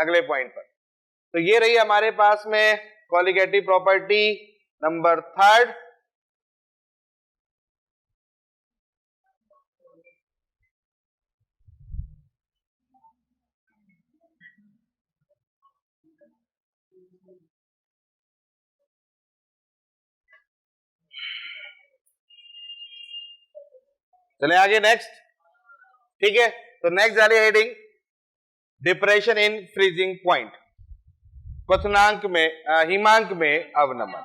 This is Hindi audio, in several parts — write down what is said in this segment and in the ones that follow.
अगले पॉइंट पर। तो ये रही हमारे पास में कॉलिगेटिव प्रॉपर्टी नंबर 3। चले आगे नेक्स्ट। ठीक है, तो नेक्स्ट जा रही है heading depression in freezing point, क्वथनांक में हिमांक में अवनमन।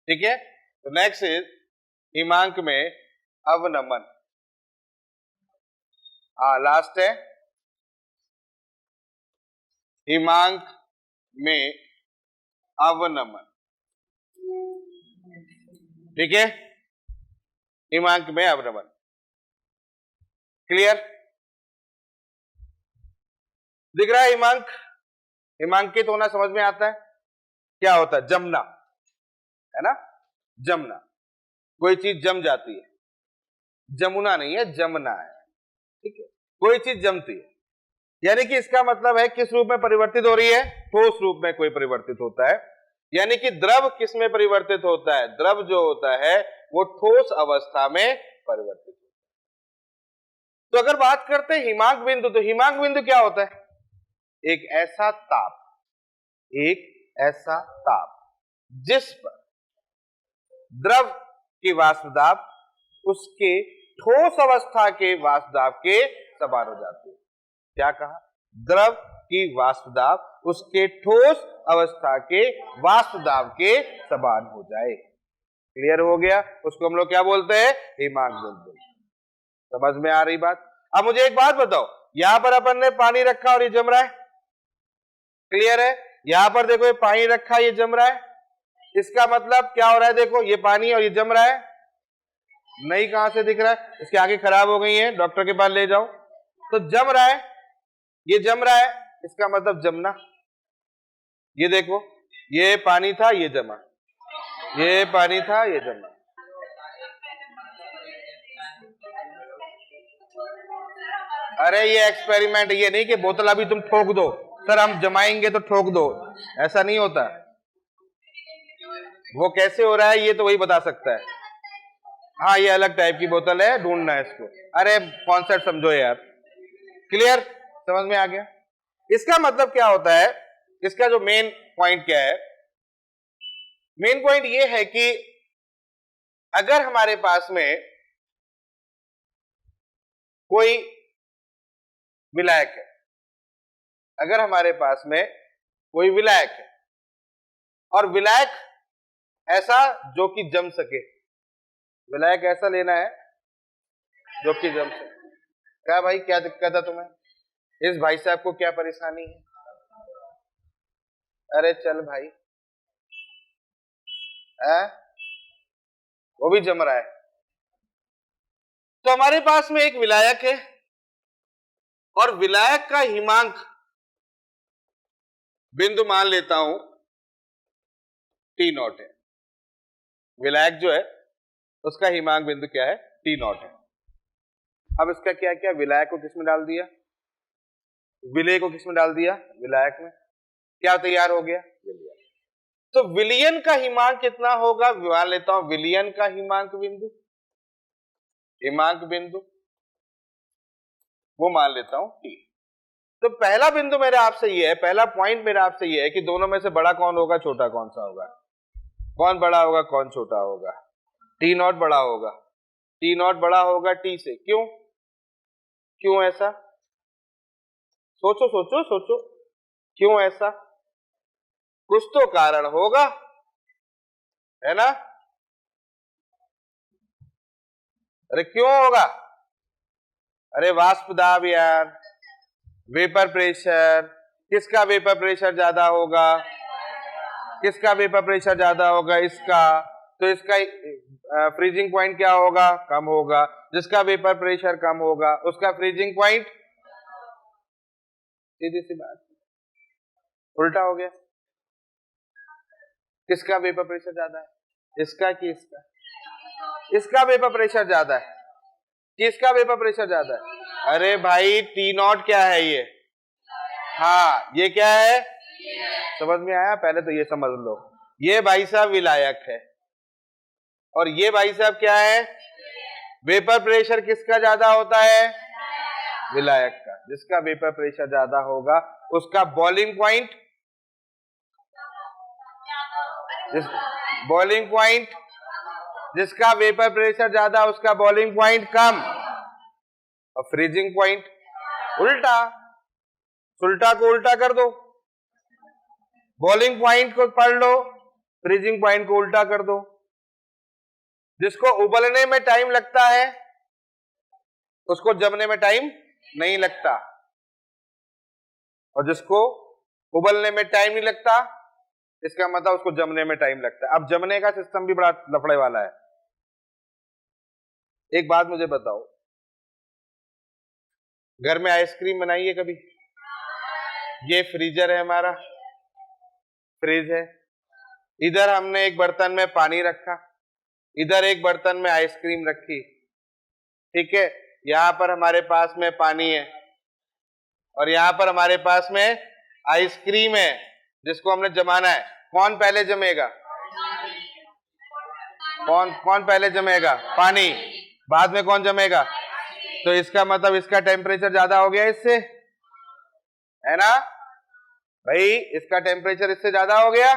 ठीक है, तो नेक्स्ट इज हिमांक में अवनमन। लास्ट है हिमांक में अवनमन। ठीक है, हिमांक में अवनमन। क्लियर दिख रहा है? हिमांक हिमांकित होना समझ में आता है। क्या होता है? जमना, है ना? जमना, कोई चीज जम जाती है, जमुना नहीं है, जमना है। ठीक है, कोई चीज जमती है, यानी कि इसका मतलब है किस रूप में परिवर्तित हो रही है? ठोस रूप में कोई परिवर्तित होता है। यानी कि द्रव किस में परिवर्तित होता है? द्रव जो होता है वो ठोस अवस्था में परिवर्तित होता है। तो अगर बात करते हैं हिमांक बिंदु, तो हिमांक बिंदु क्या होता है? एक ऐसा ताप, एक ऐसा ताप जिस पर द्रव की वाष्प दाब उसके ठोस अवस्था के वाष्प दाब के समान हो जाती है। क्या कहा? द्रव की वाष्प दाब उसके ठोस अवस्था के वाष्प दाब के समान हो जाए। क्लियर हो गया? उसको हम लोग क्या बोलते हैं? हिमांक बिंदु। समझ में आ रही बात? अब मुझे एक बात बताओ, यहां पर अपन ने पानी रखा और ये जम रहा है। क्लियर है? यहां पर देखो ये पानी रखा, ये जम रहा है। इसका मतलब क्या हो रहा है? देखो ये पानी और ये जम रहा है। नहीं, कहां से दिख रहा है? इसकी आंखें खराब हो गई हैं, डॉक्टर के पास ले जाओ। तो जम रहा है, ये जम रहा है, इसका मतलब जमना। ये देखो, ये पानी था, ये जमा, ये पानी था, ये जमा। अरे ये एक्सपेरिमेंट, ये नहीं कि बोतल अभी तुम ठोक दो, सर हम जमाएंगे तो ठोक दो, ऐसा नहीं होता। वो कैसे हो रहा है ये तो वही बता सकता है। हाँ, ये अलग टाइप की बोतल है, ढूंढना है इसको। अरे कॉन्सेप्ट समझो यार। क्लियर? समझ में आ गया? इसका मतलब क्या होता है? इसका जो मेन पॉइंट क्या है? मेन पॉइंट ये है कि अगर हमारे पास में कोई विलायक है, अगर हमारे पास में कोई विलायक है और विलायक ऐसा जो कि जम सके, विलायक ऐसा लेना है जो कि जम सके। क्या भाई, क्या दिक्कत है तुम्हें? इस भाई साहब को क्या परेशानी है? अरे चल भाई, है वो भी जम रहा है। तो हमारे पास में एक विलायक है और विलायक का हिमांक बिंदु मान लेता हूं T0 है। विलायक जो है उसका हिमांक बिंदु क्या है? T0 है। अब इसका क्या किया? विलायक को किसमें डाल दिया? विलय को किसमें डाल दिया? विलायक में। क्या तैयार हो गया? विलयन। तो विलयन का हिमांक कितना होगा? मान लेता हूं विलयन का हिमांक बिंदु, हिमांक बिंदु वो मान लेता हूं T। तो पहला बिंदु मेरे आपसे ये है, पहला पॉइंट मेरा आपसे ये है कि दोनों में से बड़ा कौन होगा, छोटा कौन सा होगा? कौन बड़ा होगा, कौन छोटा होगा? T0 बड़ा होगा। T0 बड़ा होगा T से। क्यों? क्यों ऐसा? सोचो सोचो सोचो, क्यों ऐसा? कुछ तो कारण होगा, है ना? अरे क्यों होगा? अरे वाष्प दाब यार, वेपर प्रेशर। किसका वेपर प्रेशर ज्यादा होगा? किसका वेपर प्रेशर ज्यादा होगा? इसका। तो इसका फ्रीजिंग पॉइंट क्या होगा? कम होगा। जिसका वेपर प्रेशर कम होगा उसका फ्रीजिंग पॉइंट, सीधी सी बात, उल्टा हो गया। किसका वेपर प्रेशर ज्यादा है? इसका कि इसका? इसका वेपर प्रेशर ज्यादा है। किसका वेपर प्रेशर ज्यादा है? अरे भाई T0 क्या है? ये हाँ, ये क्या है? समझ में आया? पहले तो ये समझ लो, ये भाई साहब विलायक है और ये भाई साहब क्या है? वेपर प्रेशर किसका ज्यादा होता है? विलायक का। जिसका वेपर प्रेशर ज्यादा होगा उसका बॉइलिंग पॉइंट, जिसका वेपर प्रेशर ज्यादा उसका बॉइलिंग पॉइंट कम और फ्रीजिंग पॉइंट उल्टा। उल्टा को उल्टा कर दो, बॉइलिंग पॉइंट को पढ़ लो, फ्रीजिंग पॉइंट को उल्टा कर दो। जिसको उबलने में टाइम लगता है उसको जमने में टाइम नहीं लगता, और जिसको उबलने में टाइम नहीं लगता इसका मतलब उसको जमने में टाइम लगता है। अब जमने का सिस्टम भी बड़ा लफड़े वाला है। एक बात मुझे बताओ, घर में आइसक्रीम बनाई है कभी? ये फ्रीजर है हमारा, फ्रिज है। इधर हमने एक बर्तन में पानी रखा, इधर एक बर्तन में आइसक्रीम रखी, ठीक है? यहां पर हमारे पास में पानी है और यहां पर हमारे पास में आइसक्रीम है जिसको हमने जमाना है। कौन पहले जमेगा? कौन पहले जमेगा? पानी। बाद में कौन जमेगा? तो इसका मतलब इसका टेम्परेचर ज्यादा हो गया इससे, है ना भाई? इसका टेम्परेचर इससे ज्यादा हो गया,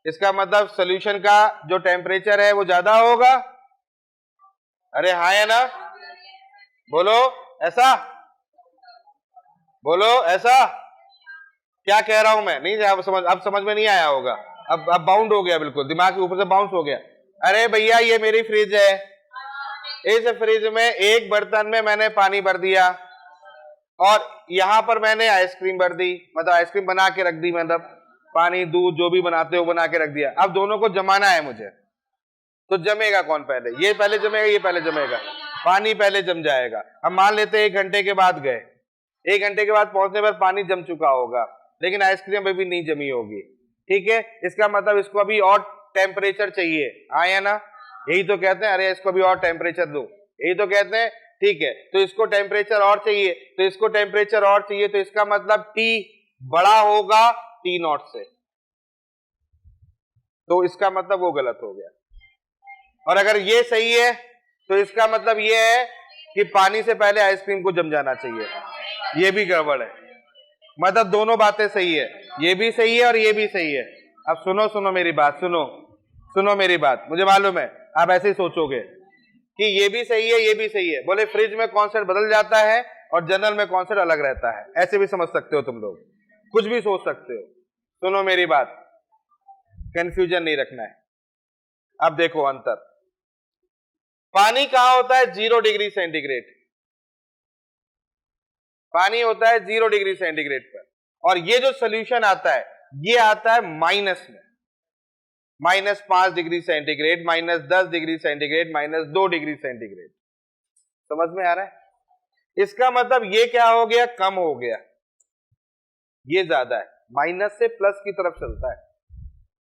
इसका मतलब सॉल्यूशन का जो टेम्परेचर है वो ज्यादा होगा। अरे हाँ या ना? बोलो ऐसा, बोलो ऐसा। क्या कह रहा हूं मैं? नहीं, अब समझ में नहीं आया होगा। अब बाउंड हो गया, बिल्कुल दिमाग के ऊपर से बाउंस हो गया। अरे भैया ये मेरी फ्रिज है, इस फ्रिज में एक बर्तन में मैंने पानी भर दिया और यहां पर मैंने आइसक्रीम भर दी, मतलब आइसक्रीम बना के रख दी, मतलब पानी दूध जो भी बनाते हो बना के रख दिया। अब दोनों को जमाना है मुझे, तो जमेगा कौन पहले? ये पहले जमेगा, ये पहले जमेगा? पानी पहले जम जाएगा। अब मान लेते हैं 1 घंटे के बाद गए, 1 घंटे के बाद पहुंचने पर पानी जम चुका होगा लेकिन आइसक्रीम अभी नहीं जमी होगी, ठीक है? इसका मतलब इसको अभी और टेम्परेचर चाहिए, हाँ या ना? यही तो कहते हैं, अरे इसको अभी और टेम्परेचर दो, यही तो कहते हैं, ठीक है? तो इसको टेम्परेचर और चाहिए, तो इसको टेम्परेचर और चाहिए, तो इसका मतलब T बड़ा होगा T0 से, तो इसका मतलब वो गलत हो गया। और अगर ये सही है तो इसका मतलब ये है कि पानी से पहले आइसक्रीम को जम जाना चाहिए, ये भी गड़बड़ है। मतलब दोनों बातें सही है, ये भी सही है और ये भी सही है। अब सुनो मेरी बात, सुनो मेरी बात। मुझे मालूम है आप ऐसे ही सोचोगे कि ये भी सही है, ये भी सही है। बोले फ्रिज में कॉन्सेप्ट बदल जाता है और जनरल में कॉन्सेप्ट अलग रहता है, ऐसे भी समझ सकते हो तुम लोग, कुछ भी सोच सकते हो। सुनो मेरी बात, कंफ्यूजन नहीं रखना है। अब देखो अंतर, पानी कहां होता है? 0 डिग्री सेंटीग्रेड। पानी होता है 0 डिग्री सेंटीग्रेड पर, और ये जो सोल्यूशन आता है ये आता है माइनस में, -5 degree centigrade, -10 degree centigrade, -2 degree centigrade. समझ में आ रहा है? इसका मतलब ये क्या हो गया? कम हो गया, ये ज्यादा है, माइनस से प्लस की तरफ चलता है।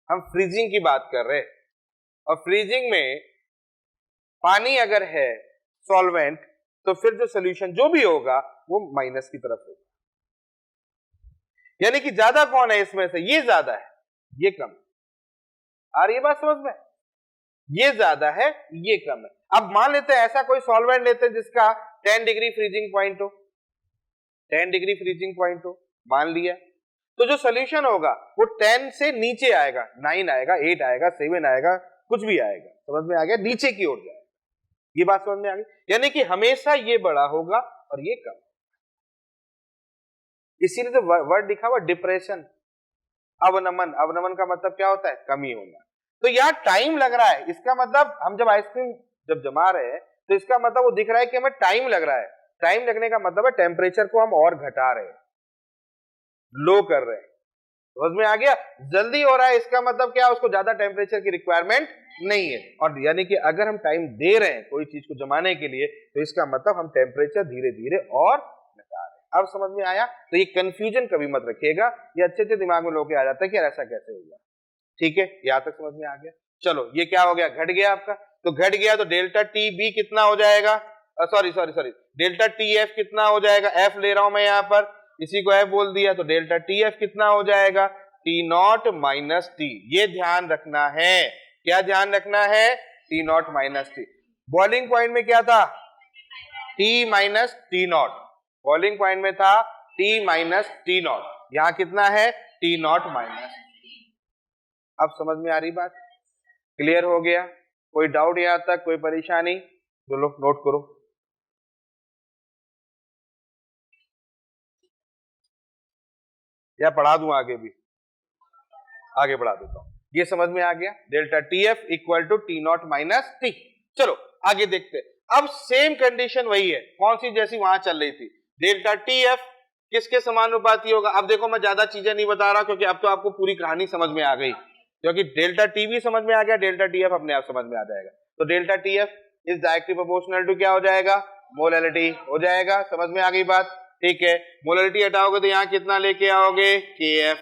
हम फ्रीजिंग की बात कर रहे हैं, और फ्रीजिंग में पानी अगर है सॉल्वेंट तो फिर जो सोल्यूशन जो भी होगा वो माइनस की तरफ होगा। यानी कि ज्यादा कौन है इसमें से? ये ज्यादा है, ये कम है। आ रही है बात समझ में? ये ज्यादा है, ये कम है। अब मान लेते हैं ऐसा कोई सॉल्वेंट लेते हैं जिसका 10 डिग्री फ्रीजिंग पॉइंट हो, 10 डिग्री फ्रीजिंग पॉइंट हो, मान लिया, तो जो सोल्यूशन होगा वो 10 से नीचे आएगा, 9 आएगा, 8 आएगा, 7 आएगा, कुछ भी आएगा। समझ में आ गया? नीचे की ओर जाएगा। ये बात समझ में आ गई? यानी कि हमेशा ये बड़ा होगा और ये कम। इसीलिए तो वर्ड लिखा हुआ डिप्रेशन, अवनमन। अवनमन का मतलब क्या होता है? कमी होना। तो यहां टाइम लग रहा है, इसका मतलब हम जब आइसक्रीम जब जमा रहे हैं तो इसका मतलब वो दिख रहा है कि हमें टाइम लग रहा है। टाइम लगने का मतलब है टेम्परेचर को हम और घटा रहे हैं, लो कर रहे हैं। समझ में आ गया? जल्दी हो रहा है, इसका मतलब क्या? उसको ज्यादा टेम्परेचर की रिक्वायरमेंट नहीं है। और यानी कि अगर हम टाइम दे रहे हैं कोई चीज को जमाने के लिए तो इसका मतलब हम टेम्परेचर धीरे धीरे और घटा रहे हैं। अब समझ में आया? तो ये कंफ्यूजन कभी मत रखिएगा, ये अच्छे से दिमाग में लोग आ जाता है कि ऐसा कैसे होगा। ठीक है, यहां तक समझ में आ गया? चलो ये क्या हो गया? घट गया आपका। तो घट गया तो डेल्टा टी बी कितना हो जाएगा? सॉरी डेल्टा टी एफ कितना हो जाएगा? एफ ले रहा हूं मैं यहां पर, इसी को एफ बोल दिया, तो डेल्टा टी एफ कितना हो जाएगा, टी नॉट माइनस टी। ये ध्यान रखना है, क्या ध्यान रखना है, T naught minus T. Boiling point में क्या था, T minus T not, boiling point में था टी माइनस टी नॉट, यहां कितना है, टी नॉट माइनस। अब समझ में आ रही बात, क्लियर हो गया, कोई डाउट यहां तक, कोई परेशानी, तो लोग नोट करो। या पढ़ा दूं आगे भी, आगे बढ़ा देता हूं, ये समझ में आ गया, delta T F equal to T naught minus T. चलो आगे देखते हैं। अब सेम कंडीशन वही है, कौन सी, जैसी वहां चल रही थी, डेल्टा टी एफ किसके समानुपाती होगा। अब देखो मैं ज्यादा चीजें नहीं बता रहा, क्योंकि अब तो आपको पूरी कहानी समझ में आ गई, क्योंकि डेल्टा टी भी समझ में आ गया, डेल्टा टी एफ अपने आप समझ में आ जाएगा। तो delta T F is directly proportional to क्या हो जाएगा, मोलैलिटी हो जाएगा। समझ में आ गई बात, ठीक है। मोलैलिटी हटाओगे तो यहाँ कितना लेके आओगे, के एफ।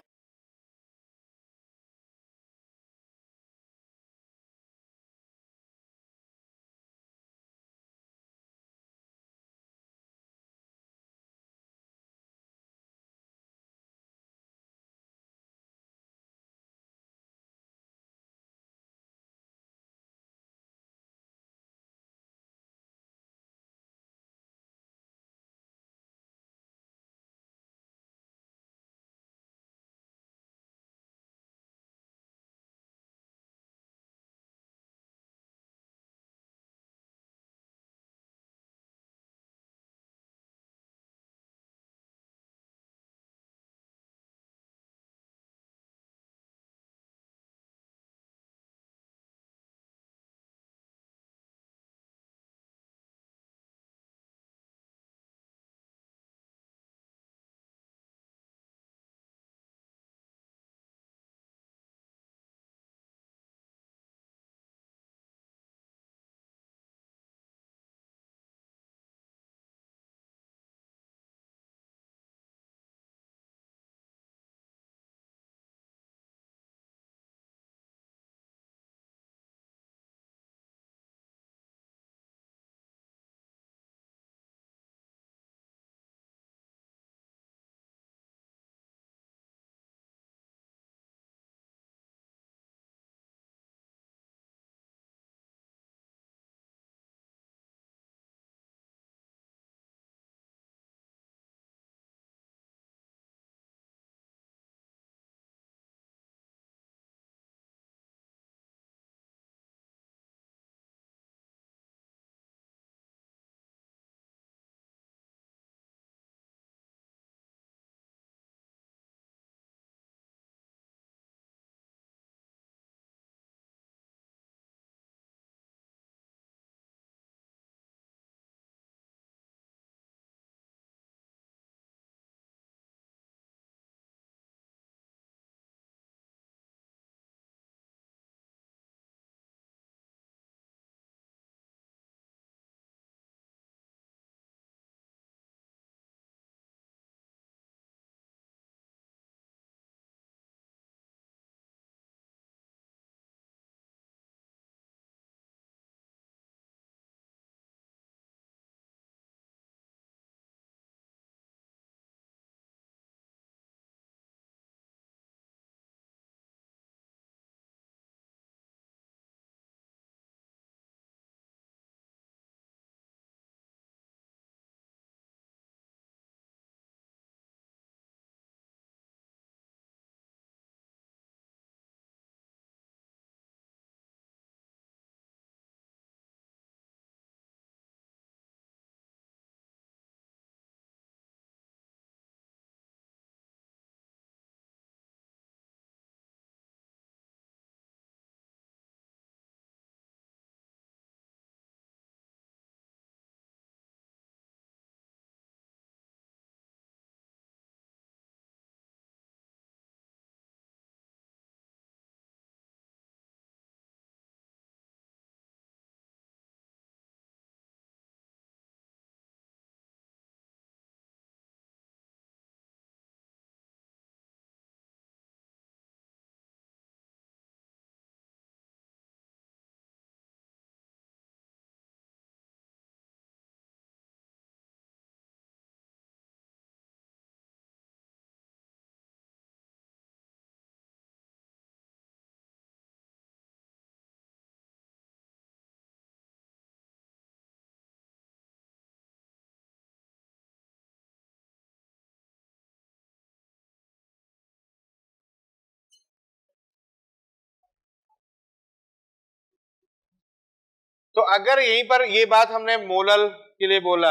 तो अगर यहीं पर ये बात हमने मोलर के लिए बोला,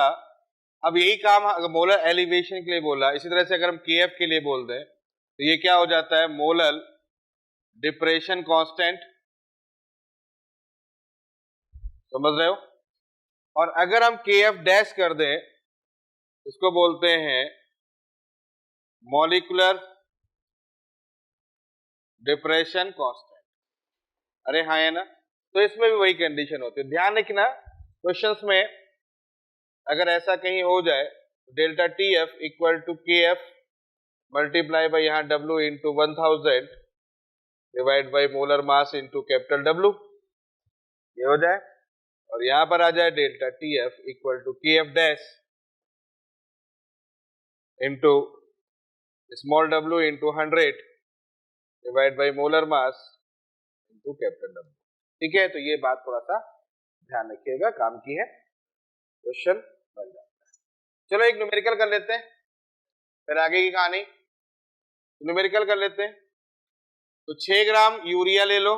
अब यही काम अगर मोलर एलिवेशन के लिए बोला, इसी तरह से अगर हम केएफ के लिए बोल दें तो ये क्या हो जाता है, मोलर डिप्रेशन कांस्टेंट, समझ रहे हो। और अगर हम केएफ डैश कर दें, इसको बोलते हैं मॉलिक्यूलर डिप्रेशन कांस्टेंट। अरे हाँ है ना, तो इसमें भी वही कंडीशन होती है। ध्यान रखना क्वेश्चंस में अगर ऐसा कहीं हो जाए, delta T F equal to K F multiply by यहाँ W into 1000 divide by molar mass into capital W, ये हो जाए, और यहां पर आ जाए delta T F equal to K F dash into small W into 100 divide by molar mass into capital W. ठीक है, तो ये बात थोड़ा सा ध्यान रखिएगा, काम की है, क्वेश्चन बन जाता है। चलो एक न्यूमेरिकल कर लेते हैं, फिर आगे की कहानी। न्यूमेरिकल कर लेते हैं। तो 6 ग्राम यूरिया ले लो,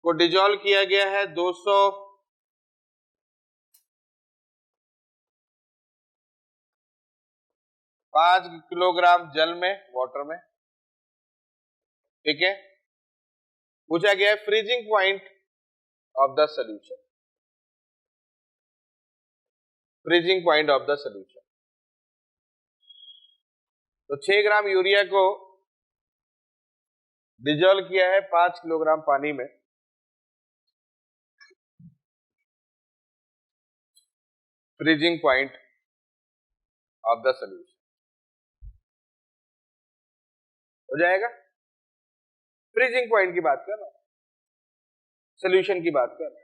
को डिजोल्व किया गया है 205 किलोग्राम जल में, वाटर में। ठीक है, पूछा गया है freezing point of the solution, freezing point of the solution. तो 6 ग्राम यूरिया को डिजोल्व किया है 5 किलोग्राम पानी में, freezing point of the solution हो जाएगा। फ्रीजिंग पॉइंट की बात कर रहा हूं, सॉल्यूशन की बात कर रहा हूं।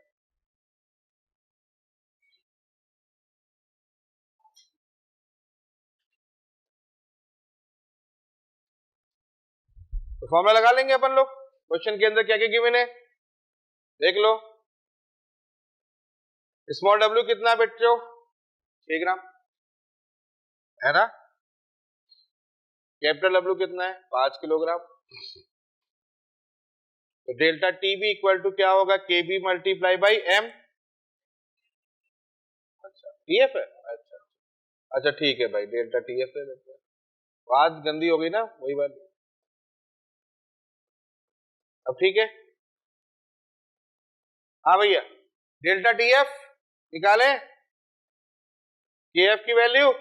तो फॉर्मूला लगा लेंगे अपन लोग, क्वेश्चन के अंदर क्या क्या गिवन है देख लो। स्मॉल डब्ल्यू कितना है बच्चों, 6 ग्राम है ना। कैपिटल डब्ल्यू कितना है, 5 किलोग्राम। तो delta T B equal to क्या होगा, K B multiply by M. अच्छा टी एफ है, अच्छा अच्छा ठीक है भाई, डेल्टा टी एफ है। बात गंदी हो गई ना, वही बात। अब ठीक है, हाँ भैया, डेल्टा टी एफ निकाले, के एफ की वैल्यू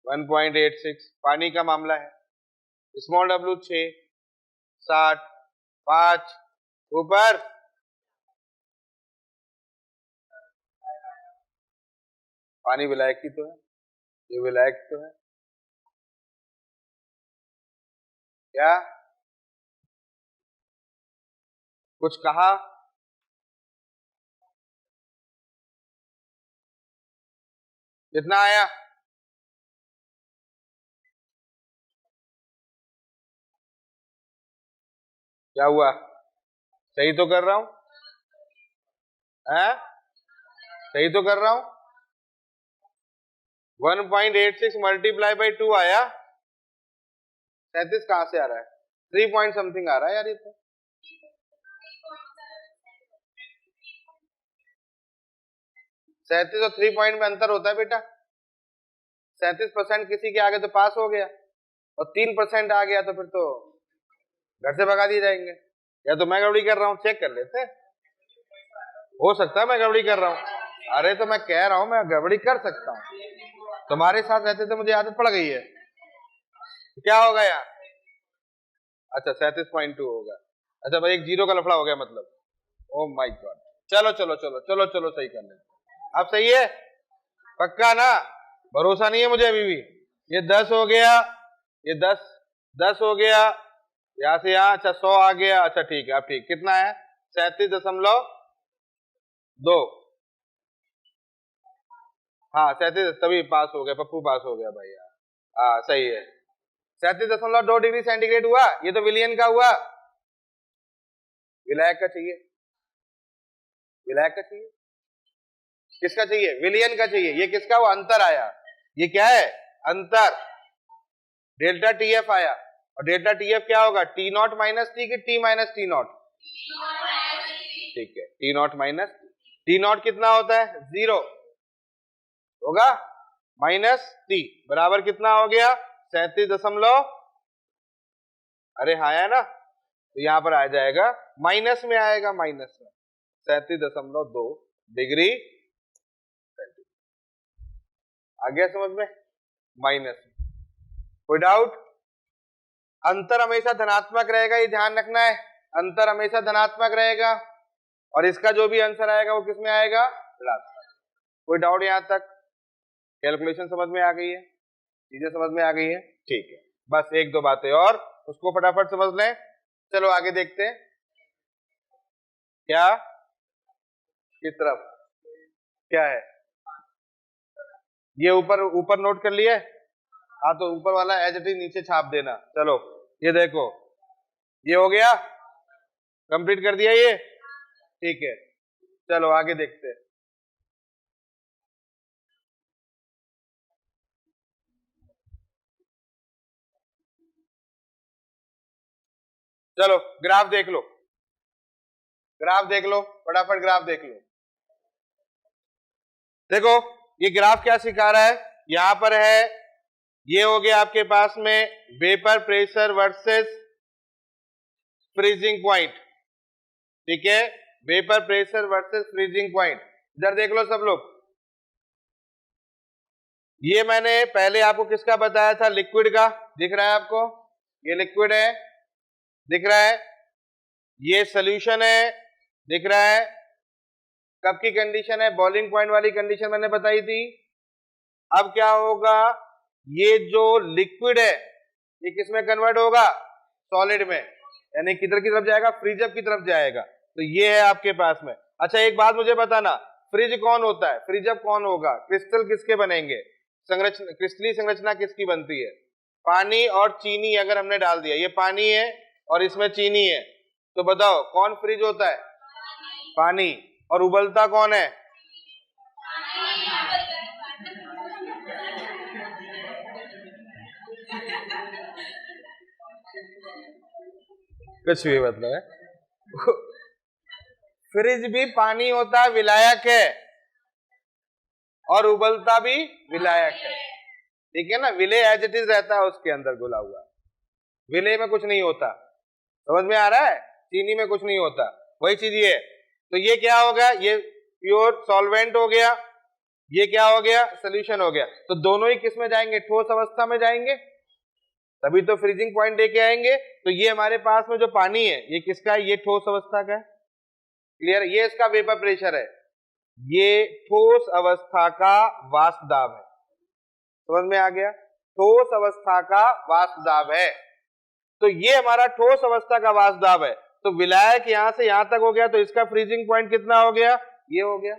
1.86, पानी का मामला है। स्मॉल डब्ल्यू 6, 60, 5 ऊपर पानी विलायक की तो है, ये विलायक तो है क्या, कुछ कहा, कितना आया, क्या हुआ, सही तो कर रहा हूं, सही तो कर रहा हूं। 1.86 मल्टीप्लाई बाई 2 आया, 37 कहां से आ रहा है, 3 पॉइंट समथिंग आ रहा है यार ये तो। 37 और 3 पॉइंट में अंतर होता है बेटा। 37% किसी के आगे तो पास हो गया, और 3% आ गया तो फिर तो घर से भगा दिए जाएंगे। या तो मैं गड़बड़ी कर रहा हूँ, चेक कर लेते हैं, हो सकता है मैं गड़बड़ी कर रहा हूँ। अरे तो मैं कह रहा हूँ मैं गड़बड़ी कर सकता हूँ, तुम्हारे साथ रहते तो मुझे आदत पड़ गई है। क्या होगा यार, अच्छा 37.2 होगा। अच्छा भाई एक जीरो का लफड़ा हो गया मतलब, ओ माय गॉड। चलो चलो चलो चलो चलो सही कर लेते, अब सही है पक्का ना, भरोसा नहीं है मुझे अभी भी। ये 10 हो गया, ये 10 हो गया, यहां से यहां, अच्छा 100 आ गया, अच्छा ठीक है। अब ठीक कितना है, 37.2, हाँ 37, तभी पास हो गया, पप्पू पास हो गया भाई यार, हाँ सही है। 37.2 डिग्री सेंटीग्रेड हुआ, ये तो विलियन का हुआ। विलायक का चाहिए, विलायक का चाहिए, किसका चाहिए, विलियन का चाहिए। ये किसका हुआ, अंतर आया, ये क्या है अंतर, डेल्टा टी एफ आया। और डेल्टा टी एफ क्या होगा, टी नॉट माइनस टी की टी माइनस टी नॉट, ठीक है, T naught minus T not कितना होता है 0 होगा, माइनस टी बराबर कितना हो गया 37 अरे हाँ है ना, तो यहां पर आ जाएगा माइनस में आएगा, माइनस में 37.2 डिग्री आ गया समझ में, माइनस में। कोई डाउट? अंतर हमेशा धनात्मक रहेगा, ये ध्यान रखना है, अंतर हमेशा धनात्मक रहेगा और इसका जो भी आंसर आएगा वो किसमें आएगा ऋणात्मक। कोई डाउट यहां तक? कैलकुलेशन समझ में आ गई है, चीजें समझ में आ गई है, ठीक है। बस एक दो बातें और उसको फटाफट समझ लें, चलो आगे देखते हैं। क्या की तरफ क्या है ये, ऊपर ऊपर नोट कर लिया है, हाँ तो ऊपर वाला एज इट इज नीचे छाप देना। चलो ये देखो, ये हो गया, कंप्लीट कर दिया ये, ठीक है। चलो आगे देखते हैं। चलो ग्राफ देख लो, ग्राफ देख लो फटाफट, ग्राफ देख लो। देखो ये ग्राफ क्या सिखा रहा है, यहां पर है, ये हो गया आपके पास में vapour pressure versus freezing point, ठीक है, vapour pressure versus freezing point. इधर देख लो सब लोग, ये मैंने पहले आपको किसका बताया था, लिक्विड का, दिख रहा है आपको, ये लिक्विड है, दिख रहा है, ये सोल्यूशन है, दिख रहा है, कब की कंडीशन है, बॉइलिंग पॉइंट वाली कंडीशन मैंने बताई थी। अब क्या होगा, ये जो लिक्विड है ये किसमें कन्वर्ट होगा, सॉलिड में, यानी किधर की तरफ जाएगा, फ्रीज अप की तरफ जाएगा। तो ये है आपके पास में। अच्छा एक बात मुझे बताना, फ्रिज कौन होता है, फ्रीज अप कौन होगा, क्रिस्टल किसके बनेंगे, संरचना, क्रिस्टलीय संरचना किसकी बनती है, पानी और चीनी अगर हमने डाल दिया, ये पानी है और इसमें चीनी है, तो बताओ कौन फ्रीज होता है, पानी, और उबलता कौन है, कुछ भी मतलब है फ्रिज भी पानी होता है, विलायक है, और उबलता भी विलायक है, ठीक है ना, विले एज इट इज रहता है उसके अंदर घुला हुआ, विले में कुछ नहीं होता, समझ में आ रहा है, चीनी में कुछ नहीं होता, वही चीज ये। तो ये क्या हो गया, ये प्योर सॉल्वेंट हो गया, ये क्या हो गया, सोल्यूशन हो गया। तो दोनों ही किस में जाएंगे, ठोस अवस्था में जाएंगे, तभी तो फ्रीजिंग पॉइंट लेके आएंगे। तो ये हमारे पास में जो पानी है ये किसका है, ये ठोस अवस्था का है, क्लियर, ये इसका वेपर प्रेशर है, ये ठोस अवस्था का वाष्प दाब है, समझ में आ गया, ठोस अवस्था का वाष्प दाब है। तो ये हमारा ठोस अवस्था का वाष्प दाब है, तो विलायक यहां से यहां तक हो गया, तो इसका फ्रीजिंग पॉइंट कितना हो गया, ये हो गया,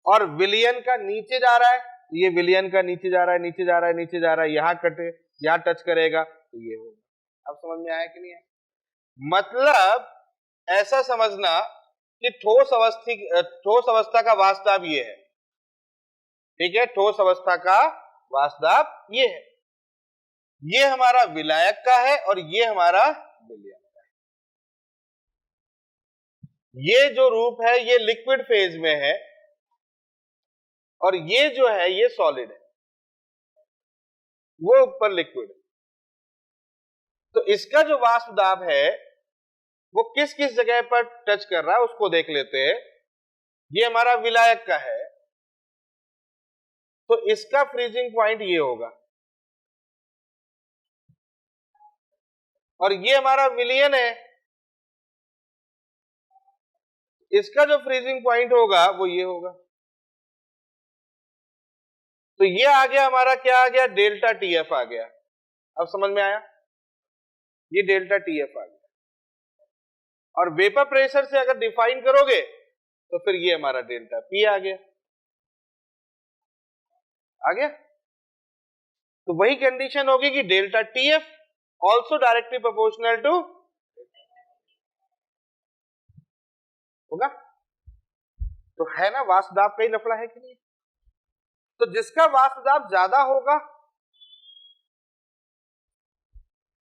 और विलियन का नीचे जा रहा है, तो ये विलियन का नीचे जा रहा है, नीचे जा रहा है, नीचे जा रहा है, यहां कटे, यहां टच करेगा, तो ये होगा। अब समझ में आया कि नहीं है, मतलब ऐसा समझना कि ठोस अवस्था का वाष्प दाब ये है, ठीक है, ठोस अवस्था का वाष्प दाब ये है, ये हमारा विलायक का है और ये हमारा विलयन का है। ये जो रूप है ये लिक्विड फेज में है और ये जो है ये सॉलिड है, वो ऊपर लिक्विड। तो इसका जो वाष्प दाब है वो किस किस जगह पर टच कर रहा है उसको देख लेते हैं। ये हमारा विलायक का है, तो इसका फ्रीजिंग पॉइंट ये होगा, और ये हमारा विलियन है, इसका जो फ्रीजिंग पॉइंट होगा वो ये होगा। तो ये आ गया हमारा, क्या आ गया, डेल्टा टीएफ आ गया। अब समझ में आया, ये डेल्टा टीएफ आ गया, और वेपर प्रेशर से अगर डिफाइन करोगे तो फिर ये हमारा डेल्टा पी आ गया, आ गया। तो वही कंडीशन होगी कि delta TF also directly proportional to होगा। तो है ना, वाष्प दाब का ही लफड़ा है कि नहीं। तो जिसका वाष्प दाब ज्यादा होगा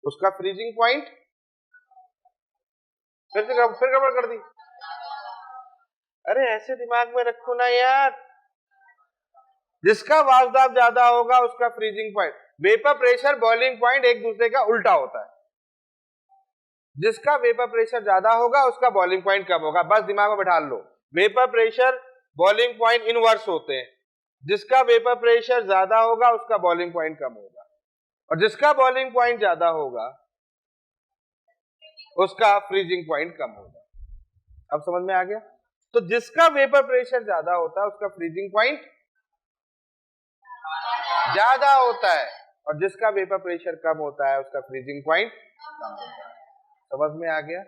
उसका फ्रीजिंग पॉइंट, फिर गड़बड़ कर दी, अरे ऐसे दिमाग में रखो ना यार, जिसका वाष्प दाब ज्यादा होगा उसका freezing point, vapour pressure boiling point एक दूसरे का उल्टा होता है। जिसका वेपर प्रेशर ज्यादा होगा उसका बॉइलिंग पॉइंट कम होगा, बस दिमाग में बैठा लो। Vapour pressure boiling point inverse होते हैं, जिसका वेपर प्रेशर ज्यादा होगा उसका बॉइलिंग पॉइंट कम होगा, और जिसका बॉइलिंग पॉइंट ज्यादा होगा उसका फ्रीजिंग पॉइंट कम होगा। अब समझ में आ गया? तो जिसका वेपर प्रेशर ज्यादा होता है उसका फ्रीजिंग पॉइंट ज्यादा होता है, और जिसका वेपर प्रेशर कम होता है उसका फ्रीजिंग पॉइंट कम होता है। समझ में आ गया?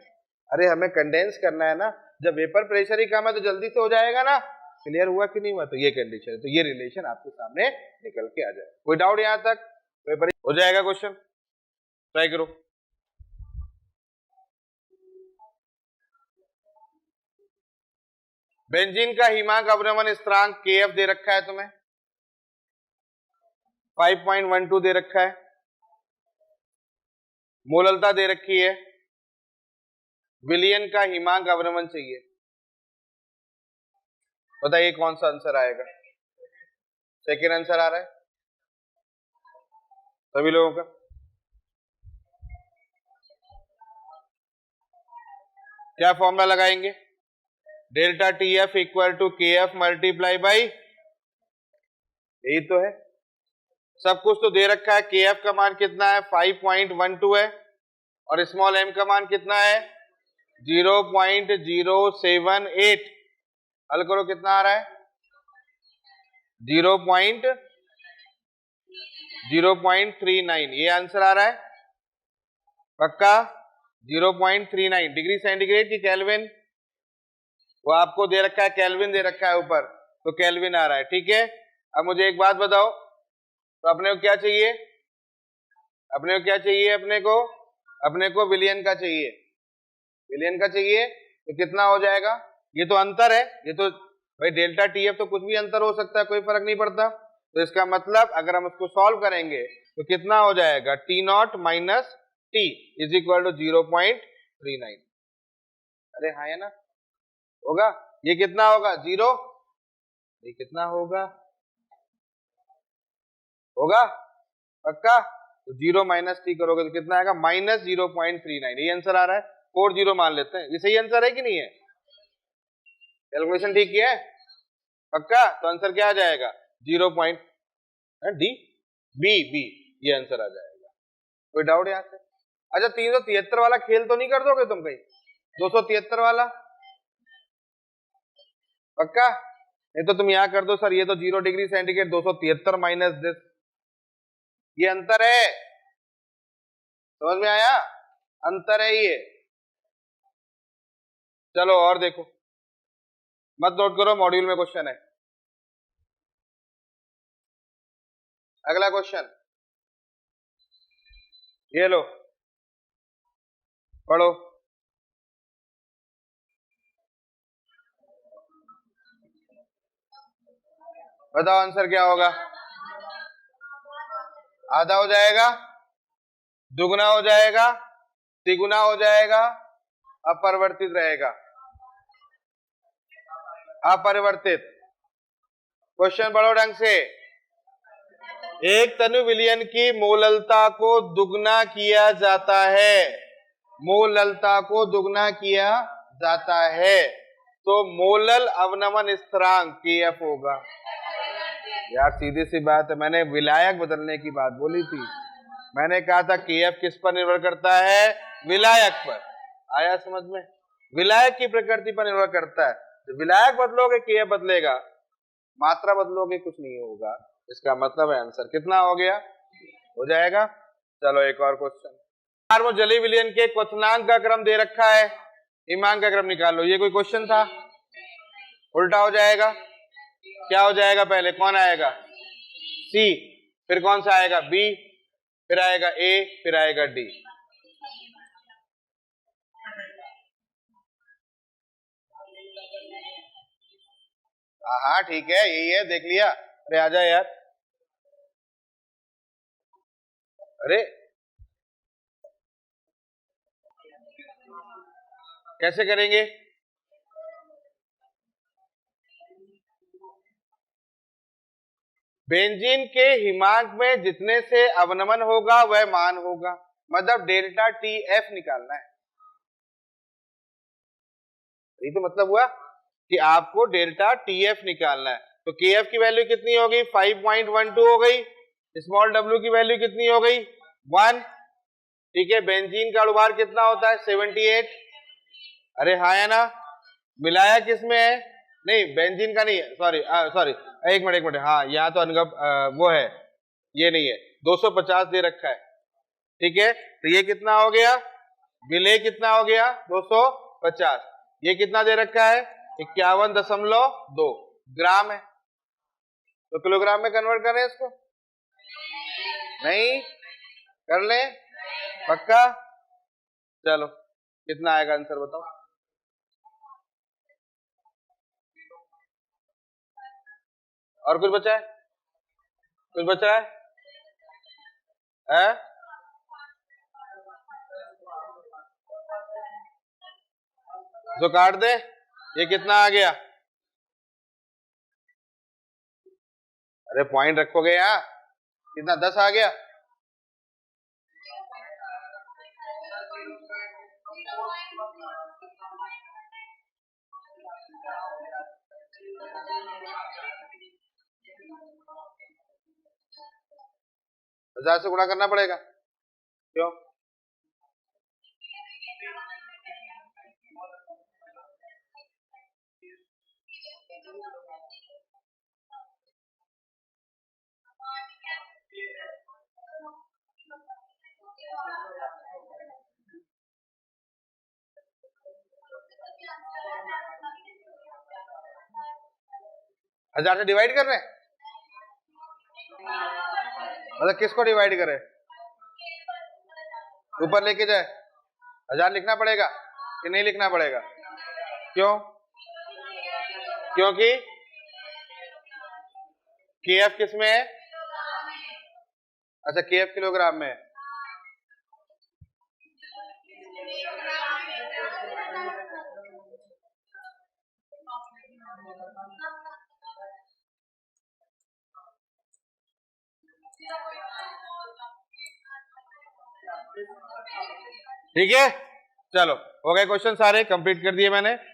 अरे हमें कंडेंस करना है ना, जब वेपर प्रेशर ही कम है तो जल्दी से हो जाएगा ना। क्लियर हुआ कि नहीं हुआ? तो ये कंडीशन है, तो ये रिलेशन आपके सामने निकल के आ जाए। कोई डाउट यहां तक? पेपर हो जाएगा क्वेश्चन, ट्राई करो। बेंजीन का हिमांक अवनमन स्थिरांक KF दे रखा है तुम्हें, 5.12 दे रखा है, मोललता दे रखी है, विलयन का हिमांक अवनमन चाहिए। बताइए कौन सा आंसर आएगा? सेकेंड आंसर आ रहा है सभी लोगों का। क्या फॉर्मूला लगाएंगे? Delta TF equal to KF multiply by, यही तो है। सब कुछ तो दे रखा है। KF का मान कितना है? 5.12 है, और स्मॉल m का मान कितना है? 0.078। हल करो, कितना आ रहा है? 0.39। ये आंसर आ रहा है पक्का? 0.39 डिग्री सेंटीग्रेड की केल्विन? वो आपको दे रखा है केल्विन, दे रखा है ऊपर, तो केल्विन आ रहा है। ठीक है, अब मुझे एक बात बताओ, तो अपने को क्या चाहिए? अपने को क्या चाहिए? अपने को विलियन का चाहिए। विलियन का चाहिए तो कितना हो जाएगा? ये तो अंतर है, ये तो भाई डेल्टा TF तो कुछ भी अंतर हो सकता है, कोई फर्क नहीं पड़ता। तो इसका मतलब अगर हम उसको सॉल्व करेंगे तो कितना हो जाएगा? T0 minus T is equal to 0.39। अरे हाँ है ना, होगा। ये कितना होगा? 0। ये कितना होगा? होगा पक्का? तो 0 माइनस T करोगे तो कितना आएगा? माइनस 0.39। ये आंसर आ रहा है, 40 मान लेते हैं। ये सही आंसर है कि नहीं है? कैलकुलेशन ठीक किया है पक्का? तो आंसर क्या आ जाएगा? 0. डी बी बी, ये आंसर आ जाएगा। कोई डाउट यहां से? अच्छा, 373 वाला खेल तो नहीं कर दोगे तुम कहीं? 273 वाला पक्का? नहीं तो तुम यहां कर दो सर, ये तो 0 डिग्री सेंटीग्रेड 273 माइनस दिस, ये अंतर है। समझ में आया? अंतर है ये। चलो और देखो, मत नोट करो, मॉड्यूल में क्वेश्चन है। अगला क्वेश्चन ये लो, पढ़ो। बताओ आंसर क्या होगा? आधा हो जाएगा, दुगना हो जाएगा, तिगुना हो जाएगा, अपरिवर्तित रहेगा। अपरिवर्तित। क्वेश्चन पढ़ो ढंग से। एक तनु विलयन की मोललता को दुगना किया जाता है, मोललता को दुगना किया जाता है, तो मोलल अवनमन स्थिरांक KF होगा। यार सीधी सी बात है, मैंने विलायक बदलने की बात बोली थी। मैंने कहा था KF किस पर निर्भर करता है? विलायक पर। आया समझ में? विलायक की प्रकृति पर निर्भर करता है। तो विलायक बदलोगे KF बदलेगा, मात्रा बदलोगे कुछ नहीं होगा। इसका मतलब है आंसर कितना हो गया? हो जाएगा। चलो एक और क्वेश्चन। सार्वजलीय विलयन के क्वथनांक का क्रम दे रखा है, हिमांक का क्रम निकाल लो। ये कोई क्वेश्चन था? उल्टा हो जाएगा। क्या हो जाएगा? पहले कौन आएगा? C, फिर कौन सा आएगा? B, फिर आएगा A, फिर आएगा D। हाँ ठीक है, यही है, देख लिया। अरे आजा यार, अरे कैसे करेंगे? बेंजीन के हिमांक में जितने से अवनमन होगा वह मान होगा, मतलब डेल्टा टी एफ निकालना है। ये तो मतलब हुआ कि आपको डेल्टा टी एफ निकालना है। तो के एफ की वैल्यू कितनी हो गई? 5.12 हो गई। स्मॉल डब्ल्यू की वैल्यू कितनी हो गई? 1। ठीक है, बेंजीन का अणुभार कितना होता है? 78। अरे हाँ है ना, मिलाया किसमें है? नहीं बेंजीन का नहीं है, सॉरी सॉरी, एक मिनट, हाँ यहाँ तो अनगप वो है, ये नहीं है, 250 दे रखा है। ठीक है, तो ये कितना हो गया? विलेय कितना हो गया? 250। ये कितना दे रखा है? 51.2 ग्राम है। तो किलोग्राम में कन्वर्ट करें इसको? नहीं कर ले? पक्का? चलो कितना आएगा आंसर बताओ। और कुछ बचा है? कुछ बचा है? तो काट दे। ये कितना आ गया? अरे पॉइंट रखोगे यहाँ, कितना? 10 आ गया। हजार से गुणा करना पड़ेगा। क्यों? हजार से डिवाइड कर रहे हैं, मतलब किसको डिवाइड करें? ऊपर लेके जाए, 1000 लिखना पड़ेगा कि नहीं लिखना पड़ेगा? क्यों? क्योंकि केएफ किस में है? अच्छा केएफ किलोग्राम में है। ठीक है, चलो हो गए क्वेश्चन सारे कंप्लीट कर दिए मैंने।